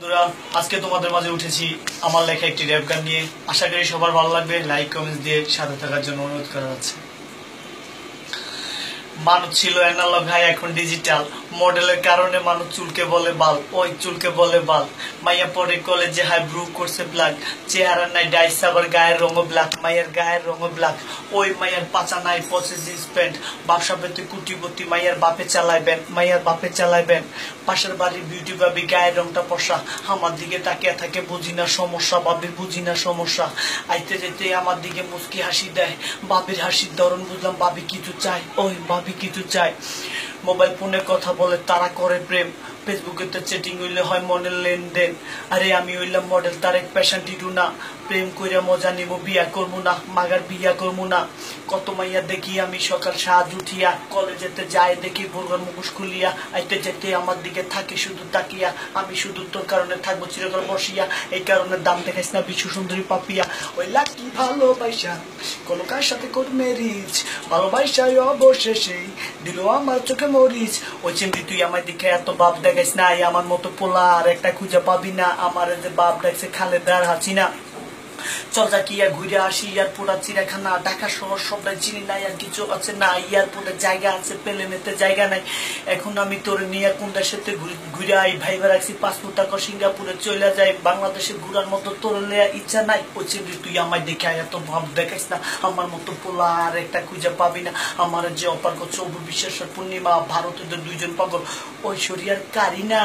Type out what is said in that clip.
বন্ধুরা, আজকে তোমাদের মাঝে উঠেছি আমার লেখা একটি র‍্যাপ গান নিয়ে। আশা করি সবার ভালো লাগবে। লাইক কমেন্টস দিয়ে সাথে থাকার জন্য অনুরোধ করা যাচ্ছে। মানুষ ছিল অ্যানালগ হাই, এখন ডিজিটাল মডেলের কারণে মানুষ চুলকে বলে বাল, ওই চুলকে বলে বাল। মাইয়া পরে কলেজে হাই ব্রু করছে ব্ল্যাক, চেহারা নাই ডাইস আবার গায়ের রঙও ব্ল্যাক, মাইয়ার গায়ের রঙও ব্ল্যাক। ওই মাইয়ার পাচা নাই পচে জিন্স প্যান্ট, ব্যবসা পেতে কুটিপতি মাইয়ার বাপে চালাইবেন, মাইয়ার বাপে চালাইবেন। পাশের বাড়ির বিউটি ভাবি গায়ের রংটা পশা, আমার দিকে তাকিয়ে থাকে বুঝি না সমস্যা, ভাবি বুঝি না সমস্যা। আইতে যেতে আমার দিকে মুস্কি হাসি দেয়, বাবির হাসির ধরন বুঝলাম বাবি কিছু চাই, ওই বাবি কিছু চাই। মোবাইল ফোনে কথা বলে তারা করে প্রেম, ফেসবুকে তো চ্যাটিং হইলে হয় মনের লেনদেন। আরে আমি হইলাম মডেল তার এক প্যাশন টিটু না, প্রেম কইরা মজা নিব বিয়া করবো না, মাগার বিয়া করবো না। কত মাইয়া দেখি আমি সকাল সাজ উঠিয়া, কলেজেতে যাই দেখি ভোরবার মুখোশ খুলিয়া, আইতে যেতে আমার দিকে থাকে শুধু তাকিয়া, আমি শুধু তোর কারণে থাকবো চিরকাল বসিয়া, এই কারণে দাম দেখাইস না বিশ্ব সুন্দরী পাপিয়া। ওই লাকি ভালোবাসা কোনো কার সাথে করবে রিচ, ভালোবাসায় অবশেষে দিল আমার চোখে মরিচ। ওই চিমড়ি তুই আমার দিকে এত বাপ দেখাইস না, আমার মতো পোলা আর একটা খুঁজে পাবি না। আমার যে বাপ দেখছে খালেদার হাসিনা। চল যা কি আর ঘুরে আসি এয়ারপোর্ট আর চিড়িয়াখানা, ঢাকা শহর সবটাই চিনি নাই আর কিছু আছে না। এয়ারপোর্টের জায়গা আছে, প্লেনেতে জায়গা নাই। এখন আমি তোর নিয়ে কোন দেশেতে ঘুরে আই, ভাইবা রাখছি পাসপোর্ট টাকা সিঙ্গাপুরে চলে যাই, বাংলাদেশে ঘুরার মতো তোর নেওয়ার ইচ্ছা নাই। ওই চিমড়ি তুই আমায় দেখে এত ভাব দেখাইস না, আমার মতো পোলা আর একটা খুঁজে পাবি না। আমার যে অপার্গ চৌব বিশ্বাসের পূর্ণিমা, ভারতের দুইজন পাগল ঐশ্বরিয়ার কারিনা।